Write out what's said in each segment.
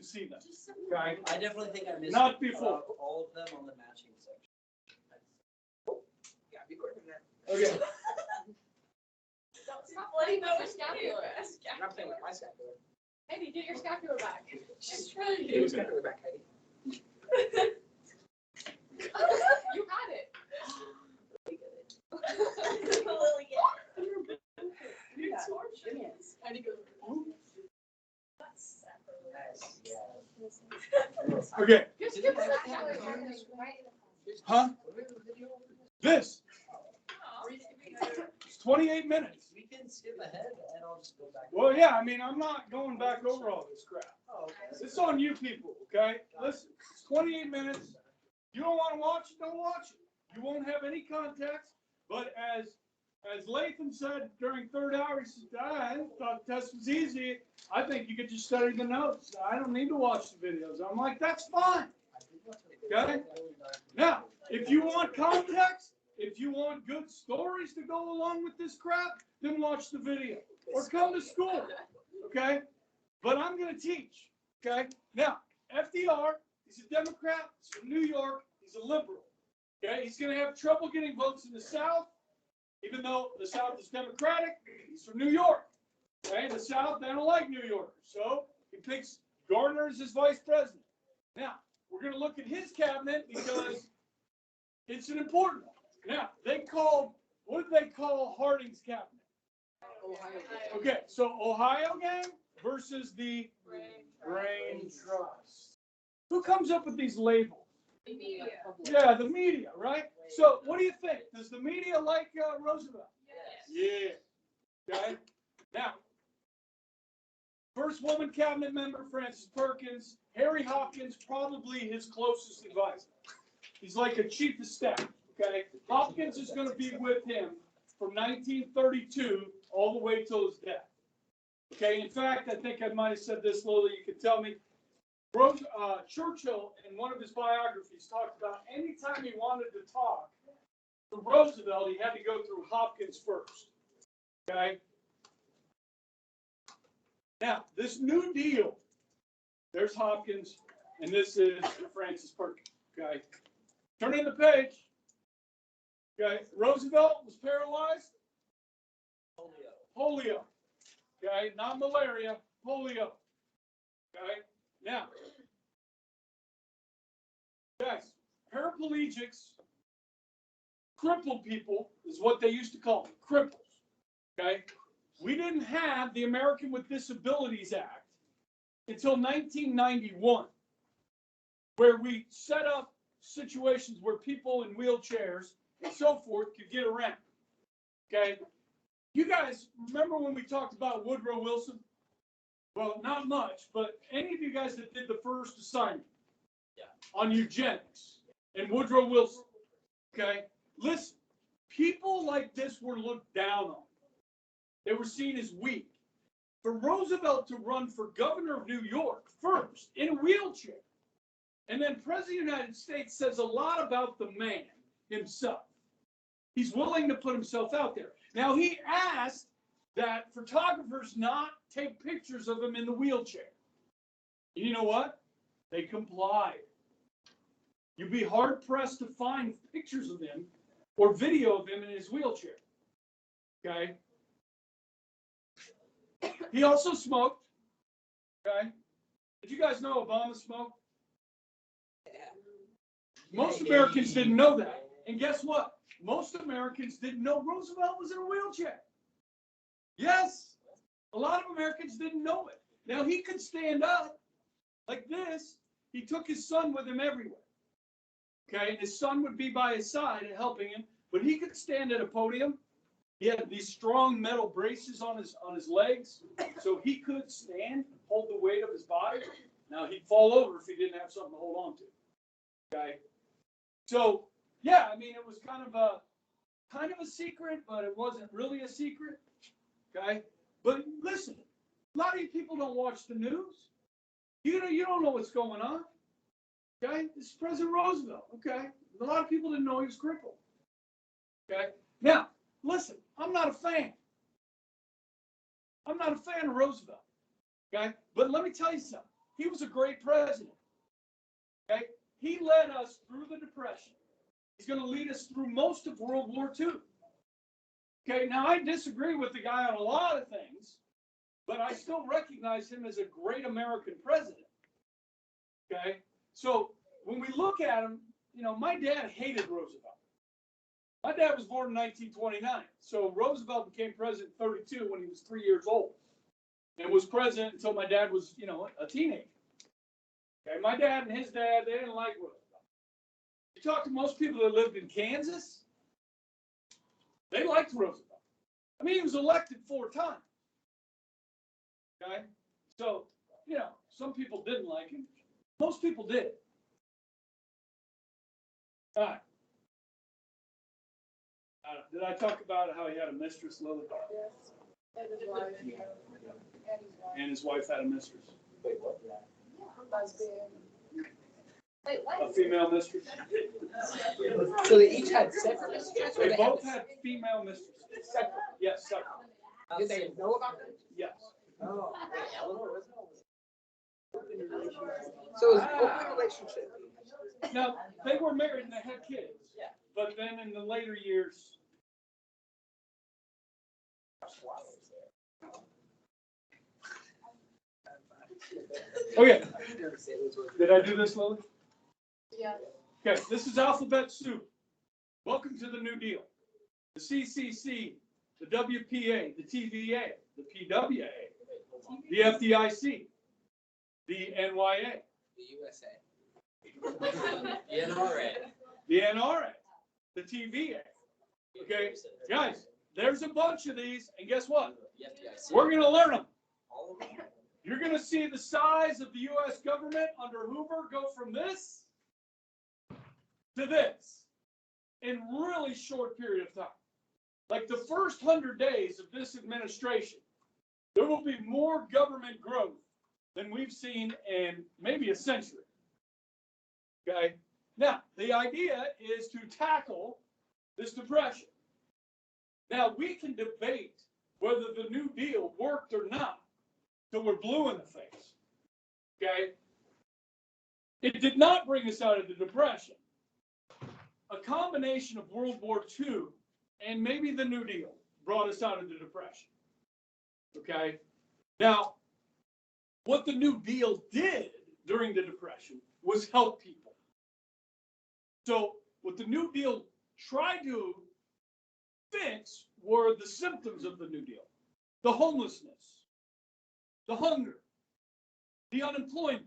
even see them. Okay? I definitely think I missed Not before. all of them on the matching section. Yeah, be quicker than that. Okay. Stop letting go of your scapular. I'm not playing with my scapular. Heidi, get your scapular back. She's Get trying your to. scapular back, Heidi. You got it. Heidi goes. Okay. Just give us scapular. Huh? This. It's 28 minutes. We can skip ahead and I'll just go back. Well, yeah, I mean, I'm not going back over all this crap. Oh, okay. It's on you people, okay? Listen, it's 28 minutes. You don't want to watch it, don't watch it. You won't have any context. But as Latham said during third hour, he said, I thought the test was easy. I think you could just study the notes. I don't need to watch the videos. I'm like, that's fine. Okay? Now, if you want context, if you want good stories to go along with this crap, then watch the video or come to school. Okay? But I'm going to teach. Okay? Now, FDR, he's a Democrat. He's from New York. He's a liberal. Okay? He's going to have trouble getting votes in the South, even though the South is Democratic. He's from New York. Okay? The South, they don't like New Yorkers. So he picks Gardner as his vice president. Now, we're going to look at his cabinet because it's an important one. Now, what did they call Harding's cabinet? Ohio. Okay, so Ohio gang versus the Brain Trust. Who comes up with these labels? The media. Yeah, the media, right? So what do you think? Does the media like Roosevelt? Yes. Yeah. Okay. Now, first woman cabinet member, Frances Perkins. Harry Hopkins, probably his closest advisor. He's like a chief of staff. Okay. Hopkins is going to be with him from 1932 all the way till his death. Okay. In fact, I think I might have said this, Lola. You can tell me. Churchill, in one of his biographies, talked about anytime he wanted to talk to Roosevelt, he had to go through Hopkins first. Okay? Now, this New Deal, there's Hopkins, and this is Frances Perkins. Okay? Turn in the page. Okay? Roosevelt was paralyzed. Polio. Okay? Not malaria, polio. Okay? Now, guys, paraplegics, crippled people is what they used to call them, cripples. Okay? We didn't have the American with Disabilities Act until 1991, where we set up situations where people in wheelchairs and so forth could get around. Okay? You guys remember when we talked about Woodrow Wilson? Well, not much, but any of you guys that did the first assignment on eugenics and Woodrow Wilson, okay? Listen, people like this were looked down on. They were seen as weak. For Roosevelt to run for governor of New York first in a wheelchair, and then President of the United States says a lot about the man himself. He's willing to put himself out there. Now, he asked that photographers not take pictures of him in the wheelchair. And you know what? They complied. You'd be hard-pressed to find pictures of him or video of him in his wheelchair. Okay? He also smoked. Okay? Did you guys know Obama smoked? Most Americans didn't know that. And guess what? Most Americans didn't know Roosevelt was in a wheelchair. Yes, a lot of Americans didn't know it. Now, he could stand up like this. He took his son with him everywhere. Okay, and his son would be by his side helping him, but he could stand at a podium. He had these strong metal braces on his legs, so he could stand, hold the weight of his body. Now, he'd fall over if he didn't have something to hold on to. Okay, so yeah, I mean, it was kind of a secret, but it wasn't really a secret. Okay, but listen, a lot of you people don't watch the news. You don't know what's going on. Okay, this is President Roosevelt. Okay, a lot of people didn't know he was crippled. Okay, now listen, I'm not a fan. I'm not a fan of Roosevelt. Okay, but let me tell you something. he was a great president. Okay? He led us through the Depression. He's going to lead us through most of World War II. Okay, now I disagree with the guy on a lot of things, but I still recognize him as a great American president. Okay, so when we look at him, you know, my dad hated Roosevelt. My dad was born in 1929, so Roosevelt became president in 32 when he was 3 years old, and was president until my dad was, you know, a teenager. Okay, my dad and his dad, they didn't like Roosevelt. You talk to most people that lived in Kansas, they liked Roosevelt. I mean, he was elected 4 times. Okay, so, you know, some people didn't like him. Most people did. All right. Did I talk about how he had a mistress, Lily? Yes. And his wife. And his wife had a mistress. Wait, what? Lesbian. Wait, A what? female mistress. So they each had separate mistresses? or They had both the had female mistresses. separate? Yes, separate. Did they know about them? Yes. Oh, wait, Eleanor was So it was an open relationship. Now, they were married and they had kids. Yeah. But then in the later years, okay, did I do this, Lily? Yeah. Okay, this is alphabet soup. Welcome to the New Deal. The CCC, the WPA, the TVA, the PWA, the FDIC, the NYA, The USA. NRA. the NRA, the TVA. Okay, guys, there's a bunch of these, and guess what? We're going to learn them. All of them. You're going to see the size of the U.S. government under Hoover go from this to this in really short period of time. Like the first 100 days of this administration, there will be more government growth than we've seen in maybe a century. Okay? Now, the idea is to tackle this depression. Now, we can debate whether the New Deal worked or not till we're blue in the face. Okay? It did not bring us out of the depression. A combination of World War II and maybe the New Deal brought us out of the depression. Okay? Now, what the New Deal did during the Depression was help people. So, what the New Deal tried to fix were the symptoms of the New Deal. The homelessness, the hunger, the unemployment.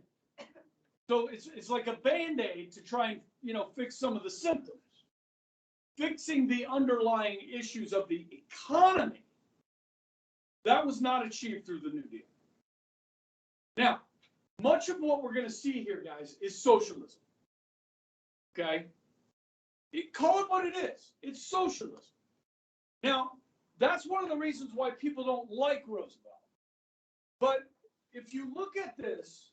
So it's like a Band-Aid to try and, you know, fix some of the symptoms. Fixing the underlying issues of the economy, that was not achieved through the New Deal. Now, much of what we're going to see here, guys, is socialism. Okay? Call it what it is. It's socialism. Now, that's one of the reasons why people don't like Roosevelt. But if you look at this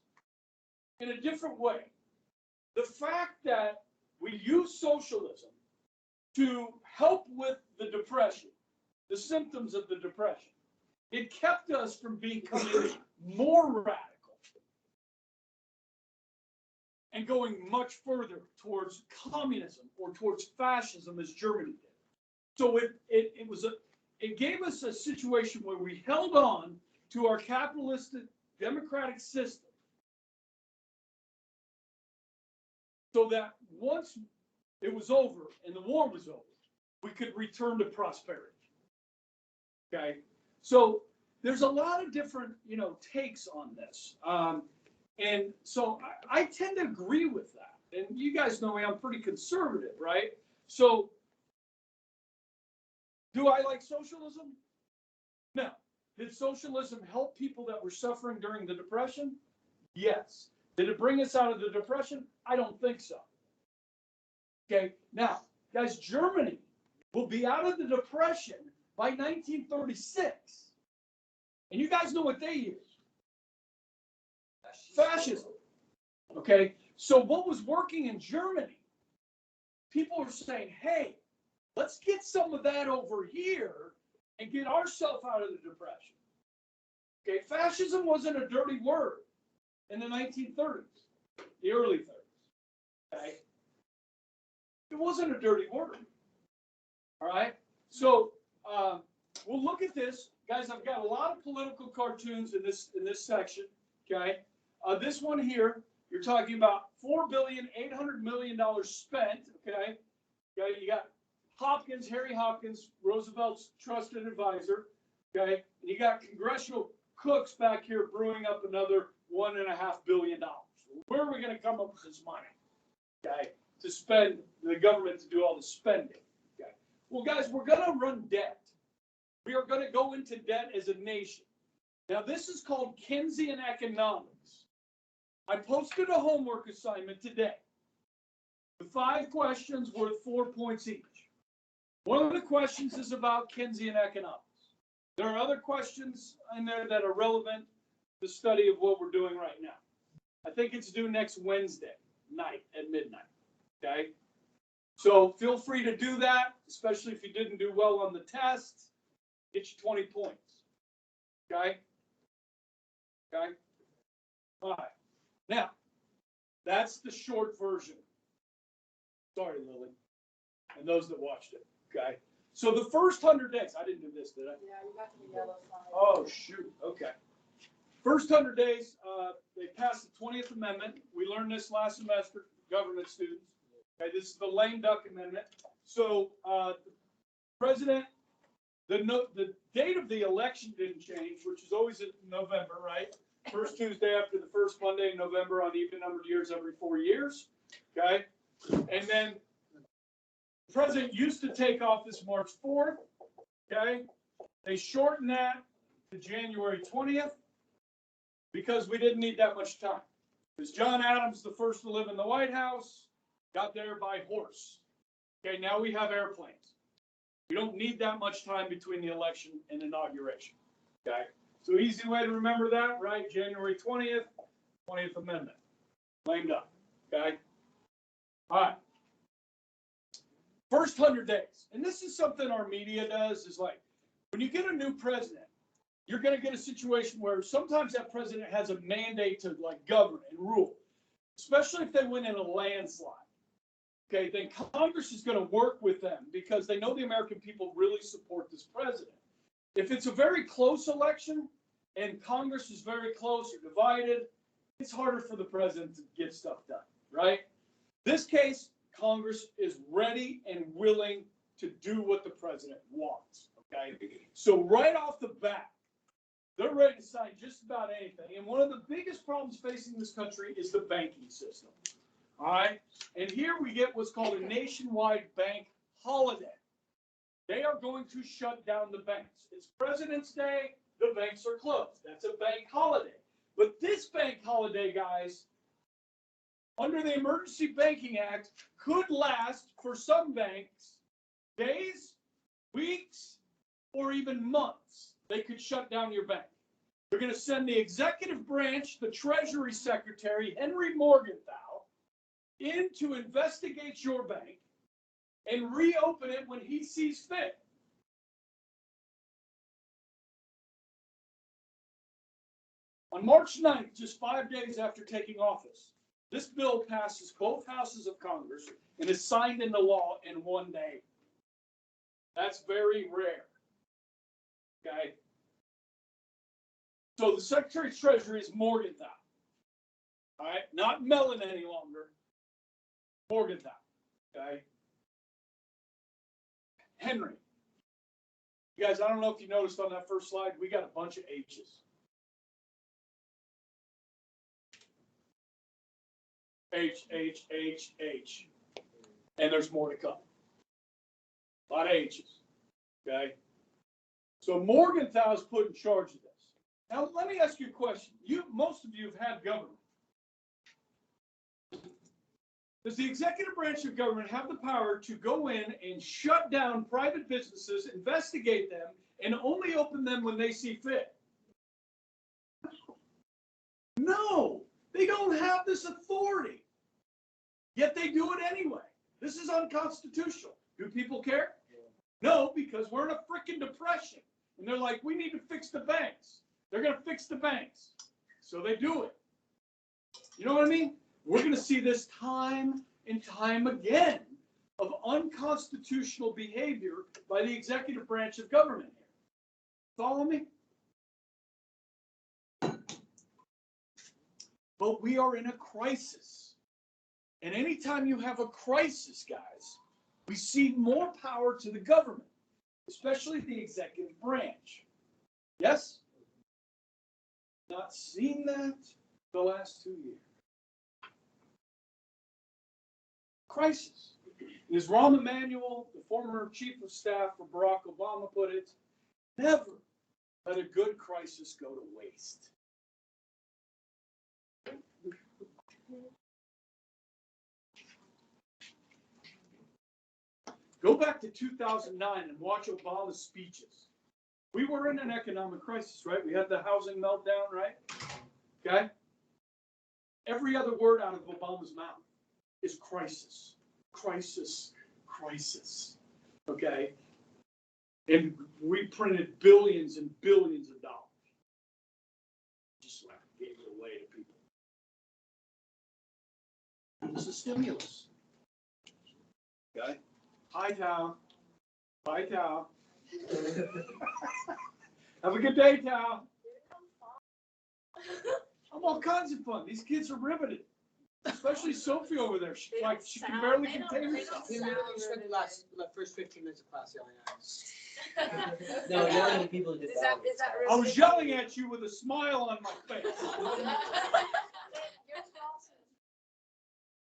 in a different way, the fact that we use socialism to help with the depression, the symptoms of the depression, it kept us from becoming more radical and going much further towards communism or towards fascism as Germany did. So it gave us a situation where we held on to our capitalistic democratic system so that once it was over and the war was over, we could return to prosperity. Okay, so there's a lot of different, you know, takes on this, and so I tend to agree with that. And you guys know me; I'm pretty conservative, right? So, do I like socialism? No. Did socialism help people that were suffering during the Depression? Yes. Did it bring us out of the Depression? I don't think so. Okay, now, guys, Germany will be out of the Depression by 1936. And you guys know what they use. Fascism. Okay, so what was working in Germany? People are saying, hey, let's get some of that over here and get ourselves out of the depression. Okay, fascism wasn't a dirty word. in the 1930s, the early 30s. Okay? It wasn't a dirty word. All right? So we'll look at this. Guys, I've got a lot of political cartoons in this section. Okay? This one here, you're talking about $4,800,000,000 spent. Okay? Okay, you got Hopkins, Harry Hopkins, Roosevelt's trusted advisor. Okay? And you got congressional cooks back here brewing up another $1.5 billion. Where are we going to come up with this money? Okay? To spend, the government to do all the spending. Okay? Well, guys, we're going to run debt. We are going to go into debt as a nation. Now, this is called Keynesian Economics. I posted a homework assignment today with 5 questions worth 4 points each. One of the questions is about Keynesian economics. There are other questions in there that are relevant to the study of what we're doing right now. I think it's due next Wednesday night at midnight. Okay? So feel free to do that, especially if you didn't do well on the test. Get you 20 points. Okay? Okay? All right. Now, that's the short version. Sorry, Lily, and those that watched it. Okay? So the first 100 days, I didn't do this, did I? Yeah, you got the yellow side. Oh, shoot. Okay. First 100 days, they passed the 20th Amendment. We learned this last semester, government students. Okay, this is the lame duck amendment. So the president, the date of the election didn't change, which is always in November, right? First Tuesday after the first Monday in November on even numbered years every 4 years. Okay. And then the president used to take office March 4th. Okay. They shortened that to January 20th because we didn't need that much time. Because John Adams, the first to live in the White House, got there by horse. Okay, now we have airplanes. We don't need that much time between the election and inauguration. Okay, so easy way to remember that, right? January 20th, 20th Amendment. Lame duck. Okay, all right. First 100 days, and this is something our media does, is like, when you get a new president, you're going to get a situation where sometimes that president has a mandate to like govern and rule, especially if they win in a landslide. Okay, then Congress is going to work with them because they know the American people really support this president. If it's a very close election and Congress is very close or divided, it's harder for the president to get stuff done, right? This case, Congress is ready and willing to do what the president wants, okay? So right off the bat, they're ready to sign just about anything. And one of the biggest problems facing this country is the banking system. All right. And here we get what's called a nationwide bank holiday. They are going to shut down the banks. It's President's Day. The banks are closed. That's a bank holiday. But this bank holiday, guys, under the Emergency Banking Act, could last for some banks days, weeks, or even months. They could shut down your bank. They're going to send the executive branch, the Treasury Secretary, Henry Morgenthau, in to investigate your bank and reopen it when he sees fit. On March 9th, just 5 days after taking office, this bill passes both houses of Congress and is signed into law in 1 day. That's very rare. Okay? So the Secretary of Treasury is Morgenthau. All right? Not Mellon any longer. Morgenthau, okay? Henry. You guys, I don't know if you noticed on that first slide, we got a bunch of H's. H, H, H, H. And there's more to come. A lot of H's, okay? So Morgenthau is put in charge of this. Now, let me ask you a question. Most of you have had government. Does the executive branch of government have the power to go in and shut down private businesses, investigate them, and only open them when they see fit? No, they don't have this authority. Yet they do it anyway. This is unconstitutional. Do people care? No, because we're in a freaking depression. And they're like, we need to fix the banks. They're going to fix the banks. So they do it. You know what I mean? We're going to see this time and time again of unconstitutional behavior by the executive branch of government here. Follow me? But we are in a crisis. And anytime you have a crisis, guys, we cede more power to the government, especially the executive branch. Yes? Not seen that the last 2 years. Crisis. As Rahm Emanuel, the former chief of staff for Barack Obama, put it, never let a good crisis go to waste. Go back to 2009 and watch Obama's speeches. We were in an economic crisis, right? We had the housing meltdown, right? Okay? Every other word out of Obama's mouth is crisis, crisis, crisis. Okay? And we printed billions and billions of dollars. Just like gave it away to people. It was a stimulus. Okay? Hi, Tao. Bye, Tao. Have a good day, Tao. I'm all kinds of fun. These kids are riveted. Especially Sophie over there. She can barely contain herself. You spent the first 15 minutes of class yelling at us. No, yelling at people who did that. I was yelling at you with a smile on my face.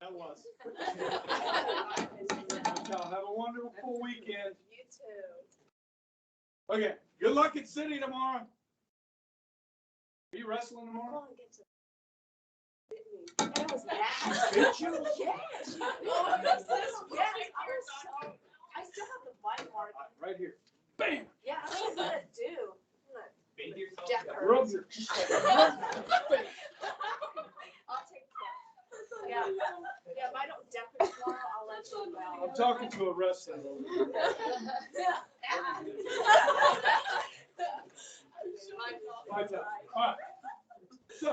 That was. Have a wonderful weekend. You too. Okay. Good luck at City tomorrow. Are you wrestling tomorrow? That was bad. Did you? Yes. I still have the bite mark. Right here. Bam. Yeah, I don't know what to do. Bathe yourself. Jack in Rub your. I'll take that. Yeah, if I don't deck it tomorrow, I'll let you know. I'm talking to a wrestler. Bye, Tom. All right. So.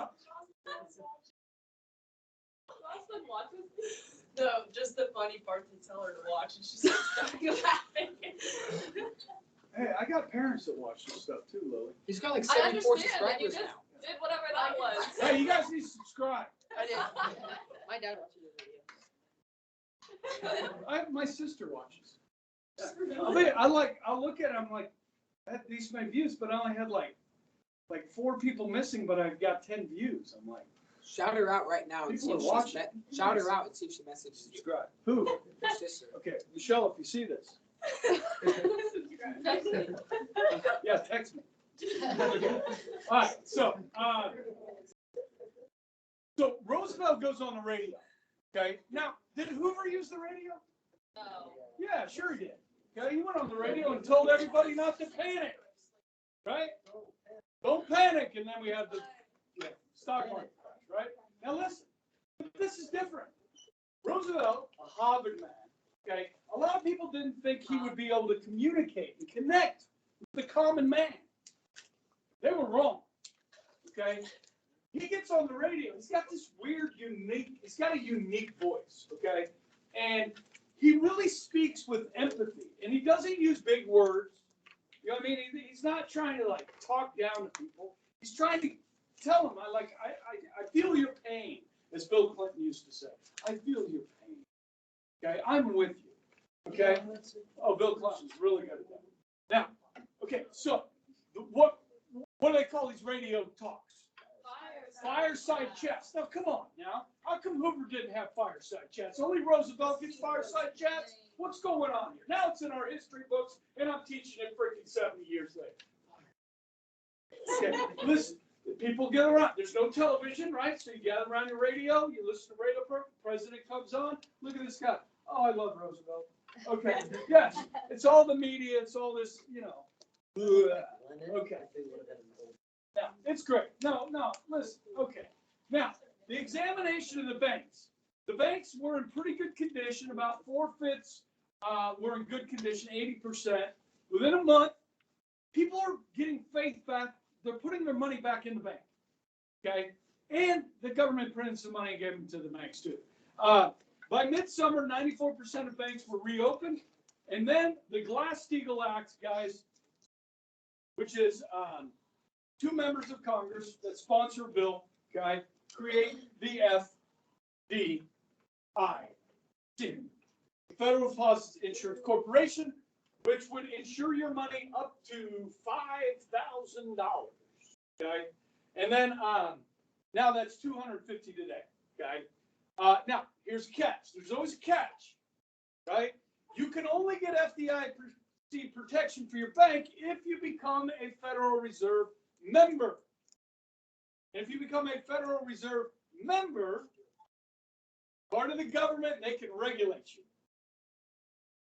No, just the funny part to tell her to watch, and she's stuck laughing. Hey, I got parents that watch this stuff too, Lily. He's got like I 74 understand, and you subscribers just now. did whatever that was. Hey, you guys need to subscribe. I did. My dad watches the video. My sister watches. I'll look at it, I'm like, these are my views, but I only had like 4 people missing, but I've got 10 views. I'm like, Shout her out right now and see People if are she's watching. shout her out and see if she messages you. subscribe. Who? Your sister. Okay, Michelle, if you see this, yeah, text me. Okay. All right, so Roosevelt goes on the radio. Okay, now did Hoover use the radio? No. Yeah, sure he did. Okay, he went on the radio and told everybody not to panic. Right? Don't panic, and then we had the stock market crash. Right? Now listen, this is different. Roosevelt, a Harvard man. Okay, a lot of people didn't think he would be able to communicate and connect with the common man. They were wrong. Okay, he gets on the radio. He's got this weird, he's got a unique voice. Okay, and he really speaks with empathy, and he doesn't use big words. You know what I mean? He's not trying to like talk down to people. He's trying to tell them, I feel your pain, as Bill Clinton used to say. I feel your pain. Okay, I'm with you. Okay. Oh, Bill Clinton's really good at that. Now, okay, so what do they call these radio talks? Fireside chats. Now, come on now. How come Hoover didn't have fireside chats? Only Roosevelt gets fireside chats? What's going on here? Now it's in our history books, and I'm teaching it freaking 70 years later. Okay, listen. People get around. There's no television, right? So you gather around your radio. You listen to radio. President comes on. Look at this guy. Oh, I love Roosevelt. Okay. Yes. It's all the media. It's all this, Okay. Now, it's great. No, listen. Okay. Now, the examination of the banks. The banks were in pretty good condition. About 4/5 were in good condition, 80%. Within a month, people are getting faith back. They're putting their money back in the bank. Okay. And the government printed some money and gave them to the banks too. By midsummer, 94% of banks were reopened. And then the Glass-Steagall Act, guys, which is 2 members of Congress that sponsor a bill, okay, create the FDI, the Federal Deposit Insurance Corporation, which would insure your money up to $5,000, okay? And then now that's $250 today, okay? Now, here's a catch. There's always a catch, right? You can only get FDIC protection for your bank if you become a Federal Reserve member. If you become a Federal Reserve member, part of the government, they can regulate you,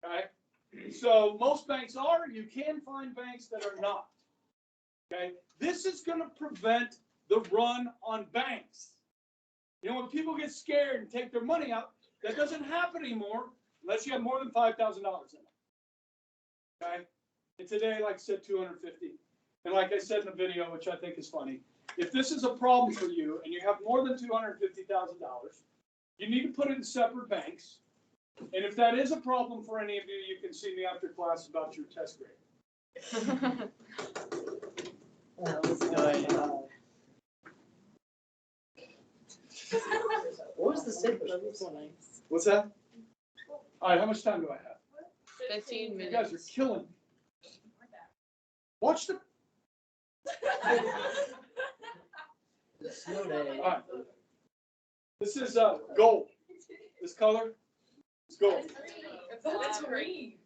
okay? So most banks are. You can find banks that are not, okay? This is going to prevent the run on banks. You know, when people get scared and take their money out, that doesn't happen anymore unless you have more than $5,000 in it. Okay? And today, like I said, 250. And like I said in the video, which I think is funny, if this is a problem for you and you have more than $250,000, you need to put it in separate banks. And if that is a problem for any of you, you can see me after class about your test grade. That was good. What was the secret? What's that? All right, how much time do I have? 15 You minutes. guys are killing me. Watch the. The snow day. All right. This is gold. This color is gold. It's green.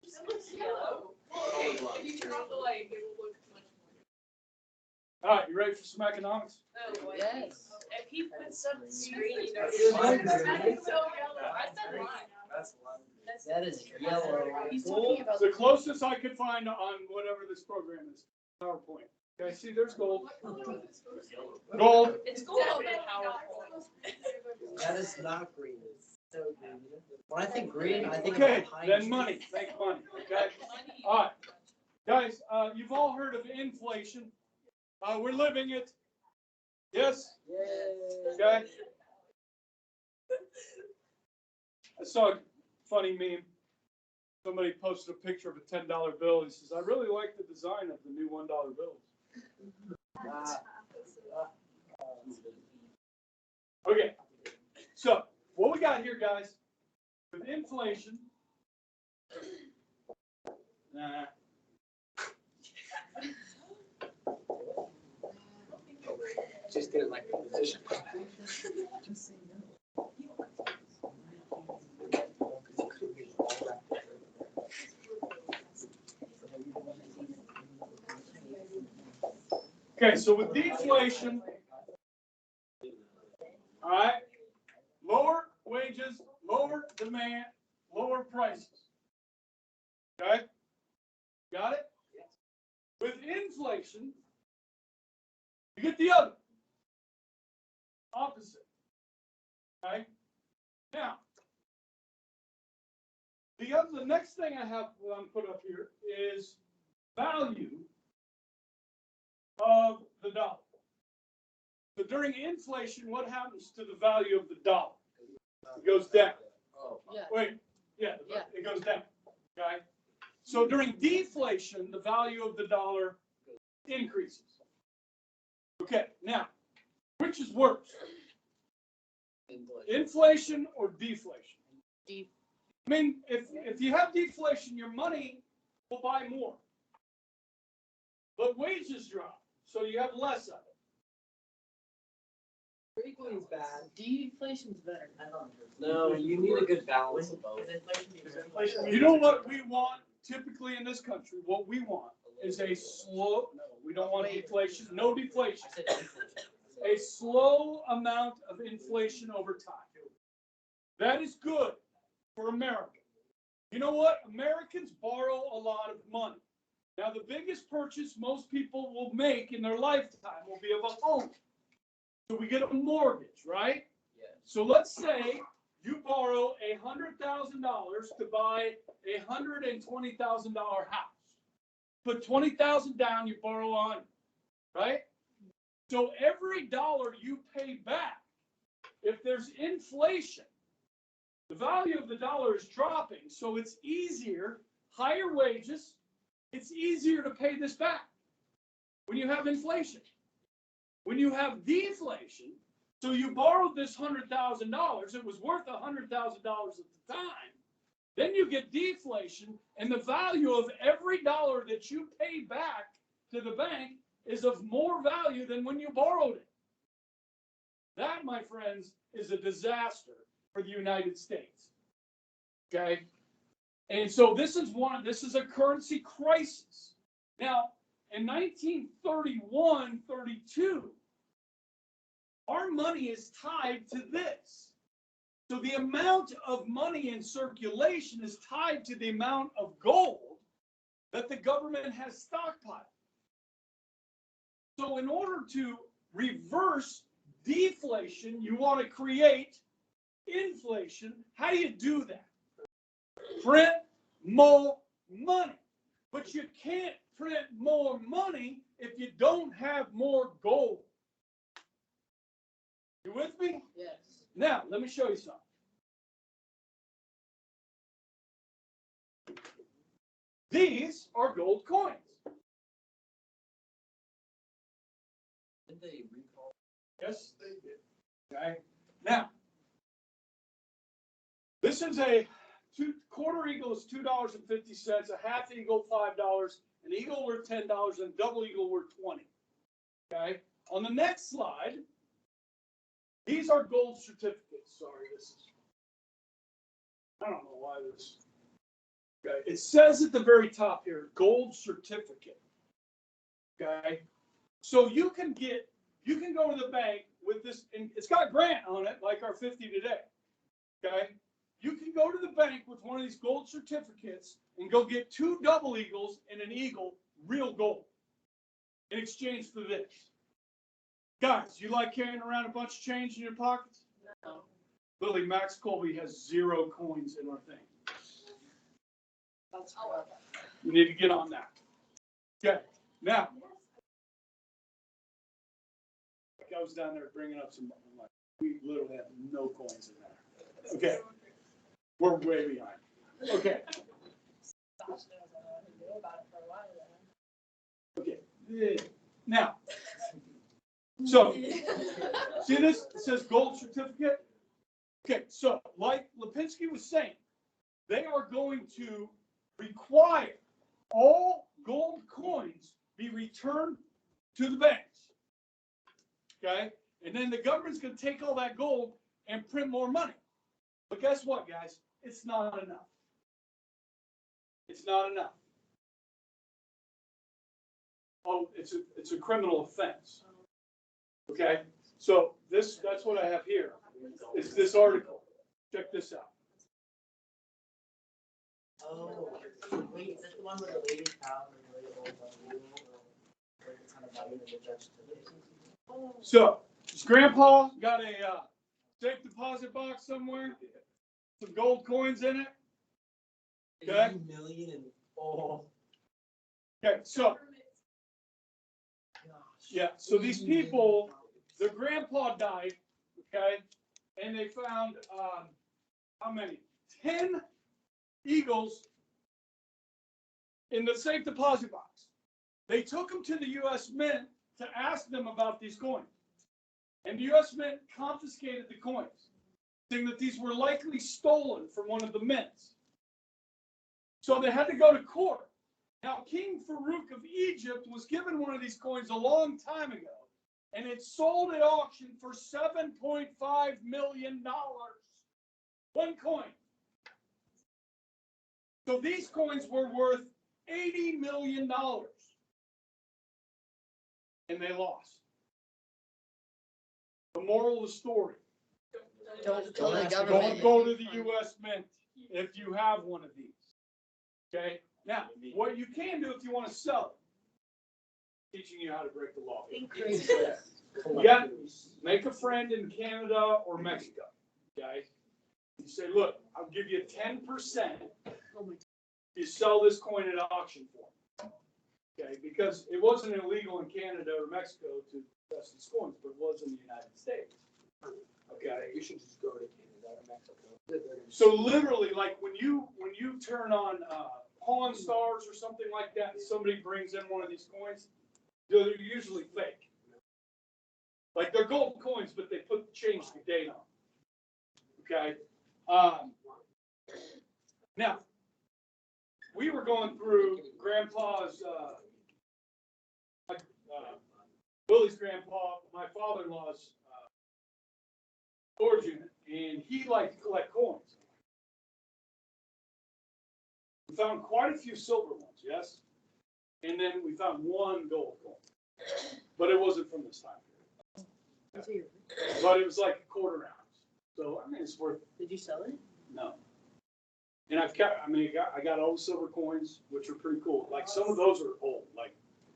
It looks yellow. Okay, if you turn off the light, it will look much more. All right, you ready for some economics? Oh, boy. Yes. If he puts some screen, you know. It's mine. It's so yellow. I said mine. That's one. That is yellow. He's talking about. It's the closest I could find on whatever this program is. PowerPoint. Okay, see, there's gold. Gold. It's gold in PowerPoint. That is not green. It's so green. When I think green, I think Okay, about pine then trees. money. Make money. Okay. All right, guys. You've all heard of inflation. We're living it. Yes. Yay. Okay. I saw a funny meme. Somebody posted a picture of a $10 bill. He says, "I really like the design of the new $1 bills." Okay. So what we got here, guys, with inflation. Just get it like a position. Okay, so with deflation, all right, lower wages, lower demand, lower prices. Okay? Got it? With inflation, you get the other. Opposite. Okay? Now, the next thing I have put up here is value of the dollar. So during inflation, what happens to the value of the dollar? It goes down. Oh. Yeah. Wait, yeah, it goes down. Okay. So during deflation, the value of the dollar increases. Okay, now, which is worse? Inflation or deflation? I mean, if you have deflation, your money will buy more. But wages drop, so you have less of it. Equally is bad. Deflation's better. No, you need a good balance of both. You know what we want typically in this country? What we want is a slow, no, we don't want deflation, no deflation. I said deflation. A slow amount of inflation over time. That is good for America. You know what? Americans borrow a lot of money. Now, the biggest purchase most people will make in their lifetime will be of a home. So we get a mortgage, right? Yeah. So let's say you borrow $100,000 to buy a $120,000 house. Put $20,000 down, you borrow on, right? So every dollar you pay back, if there's inflation, the value of the dollar is dropping. So it's easier, higher wages, it's easier to pay this back when you have inflation. When you have deflation, so you borrowed this $100,000, it was worth $100,000 at the time. Then you get deflation, and the value of every dollar that you pay back to the bank is of more value than when you borrowed it. That, my friends, is a disaster for the United States. Okay? And so this is a currency crisis. Now, in 1931, 32, our money is tied to this. So the amount of money in circulation is tied to the amount of gold that the government has stockpiled. So in order to reverse deflation, you want to create inflation. How do you do that? Print more money. But you can't print more money if you don't have more gold. You with me? Yes. Now, let me show you something. These are gold coins. Did they recall? Yes, they did. Okay. Now, this is a quarter eagle is $2.50, a half eagle $5, an eagle worth $10, and a double eagle worth $20. Okay. On the next slide, these are gold certificates. Sorry, I don't know why this. Okay. It says at the very top here, gold certificate. Okay. So you can go to the bank with this, and it's got Grant on it, like our 50 today. Okay. You can go to the bank with one of these gold certificates and go get 2 double eagles and an eagle, real gold, in exchange for this. Guys, you like carrying around a bunch of change in your pockets? No. Lily, Max Colby has 0 coins in our thing. That's You need to get on that. Okay. Now, I was down there bringing up some, like, we literally have no coins in there. Okay. We're way behind. Okay. Okay. Now, so, see this? It says gold certificate. Okay, so like Lipinski was saying, they are going to require all gold coins be returned to the banks. Okay? And then the government's going to take all that gold and print more money. But guess what, guys? It's not enough. It's not enough. Oh, it's a criminal offense. Okay? So that's what I have here. It's this article. Check this out. Oh, wait, is that the one with the lady cow and the really old where it's kind of valued as a judge to So, his grandpa got a safe deposit box somewhere, some gold coins in it. Okay. 80 million and oh. Okay, so yeah, so these people, their grandpa died, okay, and they found how many? 10 eagles in the safe deposit box. They took them to the U.S. Mint to ask them about these coins. And the U.S. Mint confiscated the coins, saying that these were likely stolen from one of the mints. So they had to go to court. Now, King Farouk of Egypt was given one of these coins a long time ago, and it sold at auction for $7.5 million. One coin. So these coins were worth $80 million. And they lost. The moral of the story. Don't Go to the U.S. Mint if you have one of these. Okay? Now, what you can do if you want to sell it, teaching you how to break the law. Yeah, make a friend in Canada or Mexico. Okay? You say, look, I'll give you 10% if you sell this coin at auction for me. Okay? Because it wasn't illegal in Canada or Mexico to press these coins, but it was in the United States. Okay. You should just go to Canada or Mexico. So literally, like when you turn on Pawn Stars or something like that, and somebody brings in one of these coins, they're usually fake. Like they're gold coins, but they change the date on. Okay. Now we were going through Grandpa's, Willie's grandpa, my father-in-law's storage unit, and he liked to collect coins. We found quite a few silver ones, yes, and then we found one gold coin, but it wasn't from this time period. But it was like a quarter ounce, so I mean it's worth. Did you sell it? No. And I've kept, I got all the silver coins, which are pretty cool. Like some of those are old, like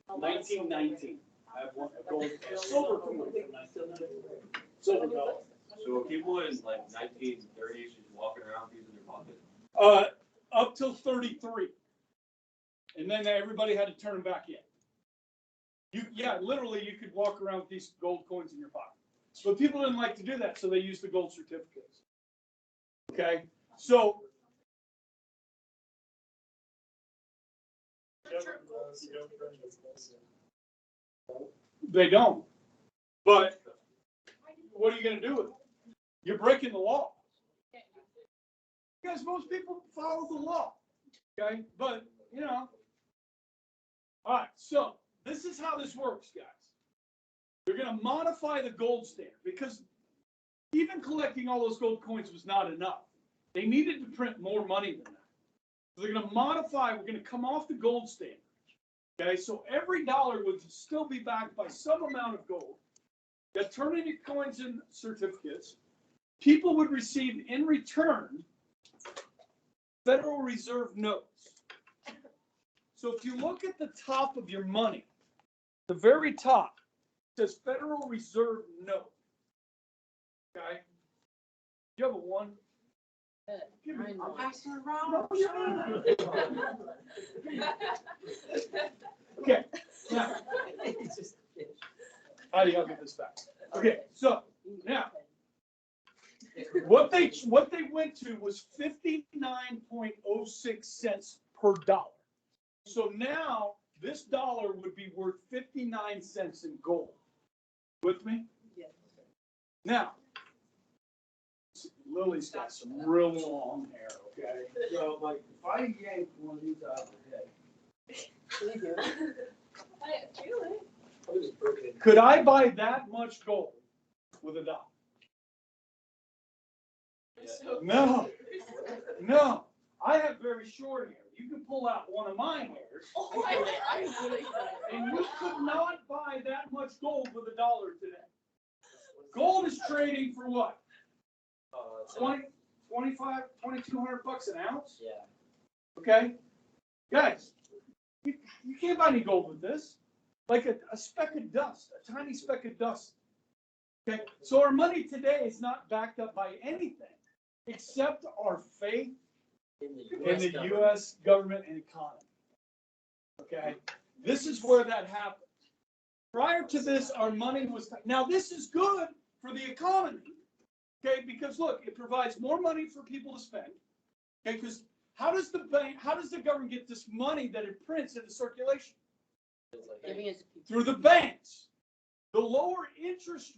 1919. I have one gold, a silver coin from 1919. Silver dollar. So were people in like 1930s just walking around with these in their pocket? Up till 33. And then everybody had to turn them back in. Literally you could walk around with these gold coins in your pocket. But people didn't like to do that, so they used the gold certificates. Okay, so they don't. But what are you going to do with it? You're breaking the law. Because most people follow the law. Okay, but you know. All right, so this is how this works, guys. They're going to modify the gold standard because even collecting all those gold coins was not enough. They needed to print more money than that. So they're going to modify, we're going to come off the gold standard. Okay, so every dollar would still be backed by some amount of gold. You turn in your coins and certificates. People would receive in return Federal Reserve notes. So if you look at the top of your money, the very top says Federal Reserve note. Okay? You have a one? Give me I'm passing around. No, you're not. Okay. Now, how do you get this back? Okay, so now what they went to was 59.06 cents per dollar. So now this dollar would be worth 59 cents in gold. With me? Yes. Now, Lily's got some really long hair, okay? So, like, if I yank one of these out of her head, What do you do? I didn't feel it. I would just broke it in. Could I buy that much gold with a dollar? So- No. No. I have very short hair. You can pull out one of my hairs, Oh, I really and you could not buy that much gold with a dollar today. Gold is trading for what? 20, 25, 2,200 bucks an ounce? Yeah. Okay? Guys, you can't buy any gold with this. Like a speck of dust, a tiny speck of dust. Okay? So our money today is not backed up by anything except our faith in the U.S. government and economy. Okay? This is where that happened. Prior to this, our money was, now this is good for the economy. Okay, because look, it provides more money for people to spend. Okay, because how does the government get this money that it prints into circulation? Giving it to people. Through the banks. The lower interest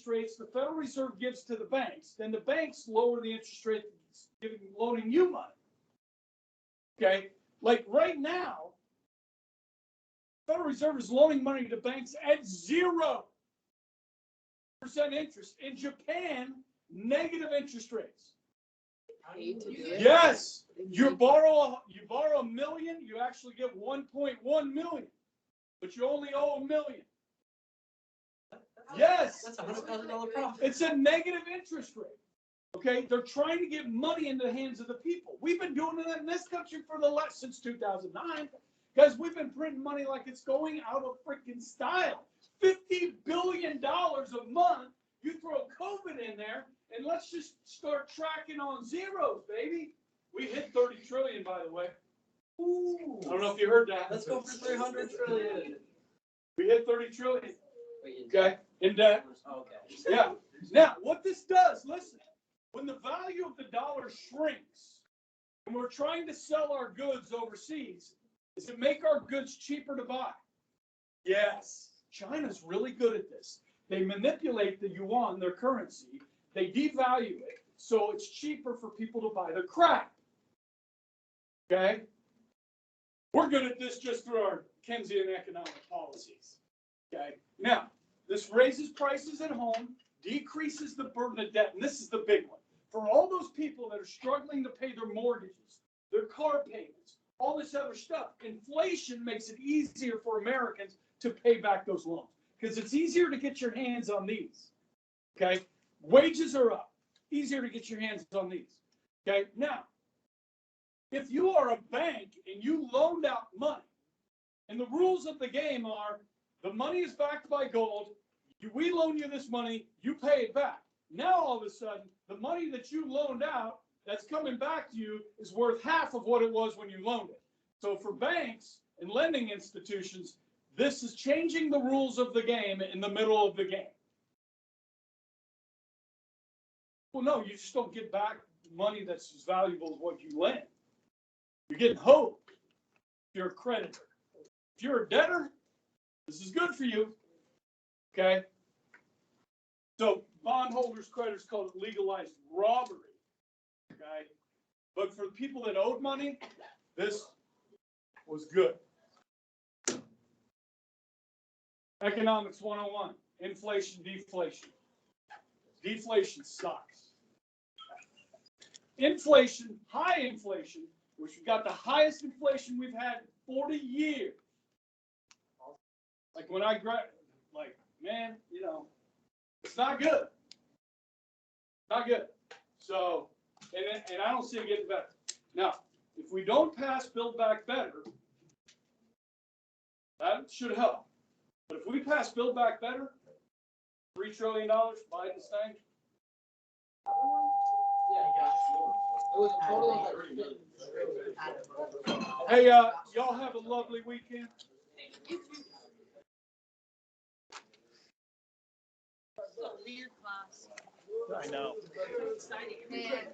rates, the Federal Reserve gives to the banks, then the banks lower the interest rate, loaning you money. Okay, like right now, Federal Reserve is loaning money to banks at 0% interest. In Japan, negative interest rates. Paid to do it. Yes, you borrow $1 million, you actually get 1.1 million, but you only owe $1 million. Yes, That's $100,000 profit. it's a negative interest rate. Okay, they're trying to get money into the hands of the people. We've been doing that in this country since 2009. Guys, we've been printing money like it's going out of freaking style. $50 billion a month. You throw COVID in there, and let's just start tracking on zeros, baby. We hit 30 trillion, by the way. Ooh. I don't know if you heard that. Let's go for 300 trillion. We hit 30 trillion, Wait, okay, in debt. Oh, okay. Yeah. Now, what this does, listen, when the value of the dollar shrinks and we're trying to sell our goods overseas, does it make our goods cheaper to buy? Yes. China's really good at this. They manipulate the yuan, their currency. They devalue it, so it's cheaper for people to buy their crap. Okay? We're good at this just through our Keynesian economic policies. Okay? Now, this raises prices at home, decreases the burden of debt, and this is the big one. For all those people that are struggling to pay their mortgages, their car payments, all this other stuff, inflation makes it easier for Americans to pay back those loans because it's easier to get your hands on these. Okay? Wages are up. Easier to get your hands on these. Okay? Now, if you are a bank and you loaned out money, and the rules of the game are the money is backed by gold, we loan you this money, you pay it back. Now all of a sudden, the money that you loaned out that's coming back to you is worth half of what it was when you loaned it. So for banks and lending institutions, this is changing the rules of the game in the middle of the game. Well, no, you just don't get back money that's as valuable as what you lend. You're getting hope if you're a creditor. If you're a debtor, this is good for you. Okay? So bondholders, creditors call it legalized robbery. Okay? But for the people that owed money, this was good. Economics 101, inflation, deflation. Deflation sucks. Inflation, high inflation, which we got the highest inflation we've had in 40 years. Like when I like, man, you know, it's not good. Not good. So, and I don't see it getting better. Now, if we don't pass Build Back Better, that should help. But if we pass Build Back Better, $3 trillion, Biden's thing. It was a total of Hey, y'all have a lovely weekend. Weird class. I know. Exciting. Man.